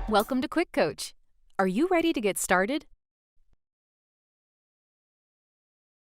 Welcome to QuickCoach. Are you ready to get started?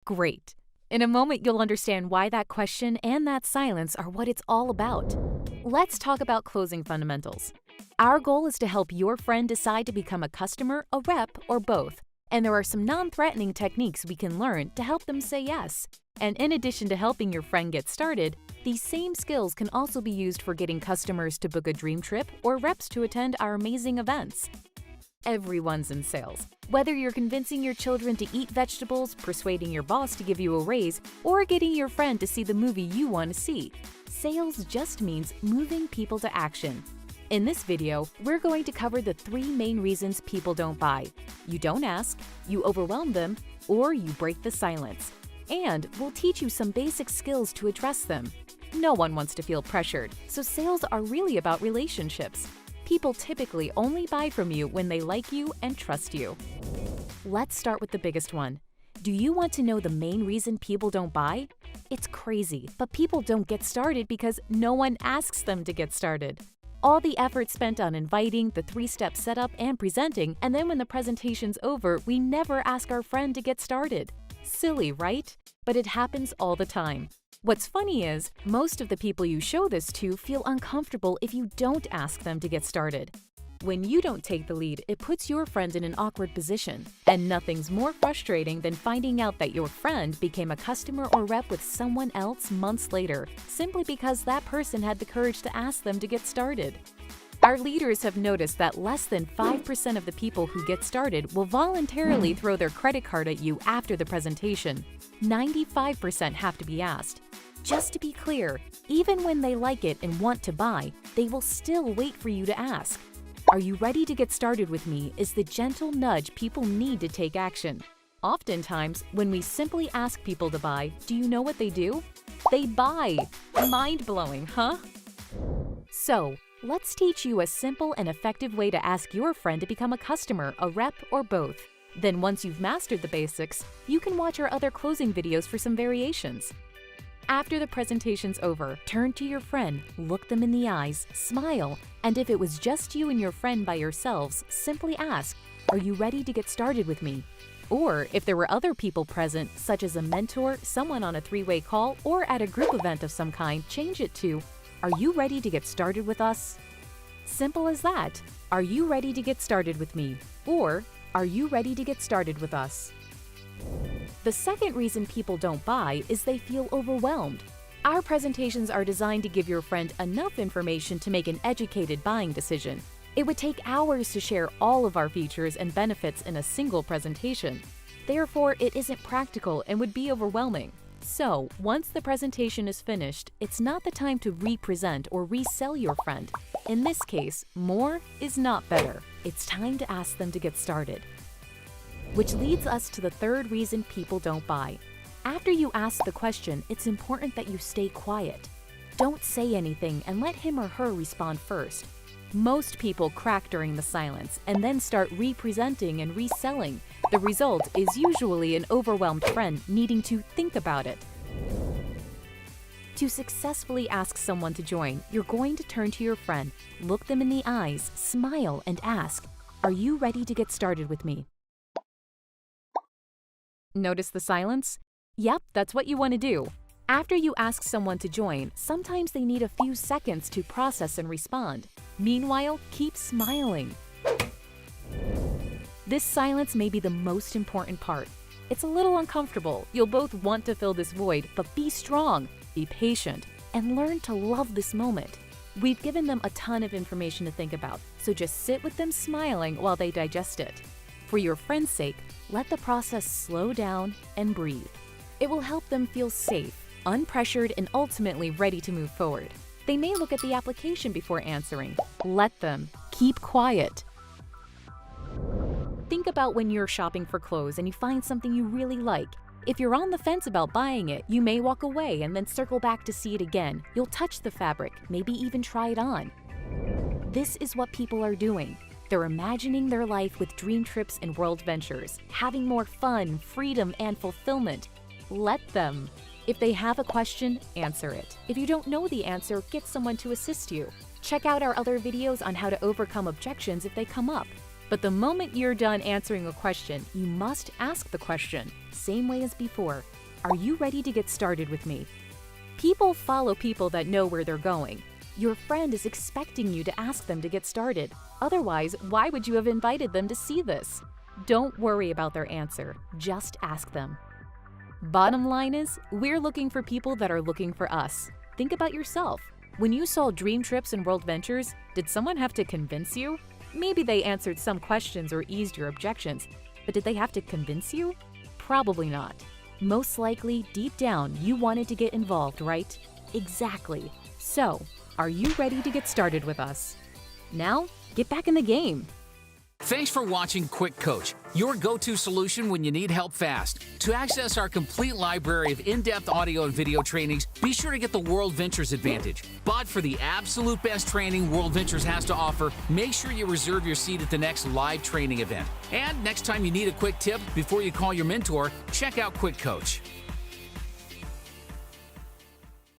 Great. In a moment, you'll understand why that question and that silence are what it's all about. Let's talk about closing fundamentals. Our goal is to help your friend decide to become a customer, a rep, or both. And there are some non-threatening techniques we can learn to help them say yes. And in addition to helping your friend get started, these same skills can also be used for getting customers to book a dream trip or reps to attend our amazing events. Everyone's in sales. Whether you're convincing your children to eat vegetables, persuading your boss to give you a raise, or getting your friend to see the movie you want to see, sales just means moving people to action. In this video, we're going to cover the 3 main reasons people don't buy. You don't ask, you overwhelm them, or you break the silence. And we'll teach you some basic skills to address them. No one wants to feel pressured, so sales are really about relationships. People typically only buy from you when they like you and trust you. Let's start with the biggest one. Do you want to know the main reason people don't buy? It's crazy, but people don't get started because no one asks them to get started. All the effort spent on inviting, the 3-step setup, and presenting, and then when the presentation's over, we never ask our friend to get started. Silly, right? But it happens all the time. What's funny is, most of the people you show this to feel uncomfortable if you don't ask them to get started. When you don't take the lead, it puts your friend in an awkward position. And nothing's more frustrating than finding out that your friend became a customer or rep with someone else months later, simply because that person had the courage to ask them to get started. Our leaders have noticed that less than 5% of the people who get started will voluntarily throw their credit card at you after the presentation. 95% have to be asked. Just to be clear, even when they like it and want to buy, they will still wait for you to ask. Are you ready to get started with me is the gentle nudge people need to take action. Oftentimes, when we simply ask people to buy, do you know what they do? They buy! Mind-blowing, huh? So, let's teach you a simple and effective way to ask your friend to become a customer, a rep, or both. Then once you've mastered the basics, you can watch our other closing videos for some variations. After the presentation's over, turn to your friend, look them in the eyes, smile, and if it was just you and your friend by yourselves, simply ask, "Are you ready to get started with me?" Or if there were other people present, such as a mentor, someone on a 3-way call, or at a group event of some kind, change it to, "Are you ready to get started with us?" Simple as that. Are you ready to get started with me? Or, are you ready to get started with us? The second reason people don't buy is they feel overwhelmed. Our presentations are designed to give your friend enough information to make an educated buying decision. It would take hours to share all of our features and benefits in a single presentation. Therefore, it isn't practical and would be overwhelming. So, once the presentation is finished, it's not the time to re-present or resell your friend. In this case, more is not better. It's time to ask them to get started. Which leads us to the third reason people don't buy. After you ask the question, it's important that you stay quiet. Don't say anything and let him or her respond first. Most people crack during the silence and then start re-presenting and reselling. The result is usually an overwhelmed friend needing to think about it. To successfully ask someone to join, you're going to turn to your friend, look them in the eyes, smile, and ask, "Are you ready to get started with me?" Notice the silence? Yep, that's what you want to do. After you ask someone to join, sometimes they need a few seconds to process and respond. Meanwhile, keep smiling. This silence may be the most important part. It's a little uncomfortable. You'll both want to fill this void, but be strong, be patient, and learn to love this moment. We've given them a ton of information to think about, so just sit with them smiling while they digest it. For your friend's sake, let the process slow down and breathe. It will help them feel safe, unpressured, and ultimately ready to move forward. They may look at the application before answering. Let them. Keep quiet. Think about when you're shopping for clothes and you find something you really like. If you're on the fence about buying it, you may walk away and then circle back to see it again. You'll touch the fabric, maybe even try it on. This is what people are doing. They're imagining their life with dream trips and world ventures, having more fun, freedom, and fulfillment. Let them. If they have a question, answer it. If you don't know the answer, get someone to assist you. Check out our other videos on how to overcome objections if they come up. But the moment you're done answering a question, you must ask the question, same way as before. Are you ready to get started with me? People follow people that know where they're going. Your friend is expecting you to ask them to get started. Otherwise, why would you have invited them to see this? Don't worry about their answer, just ask them. Bottom line is, we're looking for people that are looking for us. Think about yourself. When you saw Dream Trips and World Ventures, did someone have to convince you? Maybe they answered some questions or eased your objections, but did they have to convince you? Probably not. Most likely, deep down, you wanted to get involved, right? Exactly. So, are you ready to get started with us? Now, get back in the game. Thanks for watching QuickCoach, your go-to solution when you need help fast. To access our complete library of in-depth audio and video trainings, be sure to get the World Ventures Advantage. But for the absolute best training World Ventures has to offer, make sure you reserve your seat at the next live training event. And next time you need a quick tip before you call your mentor, check out QuickCoach.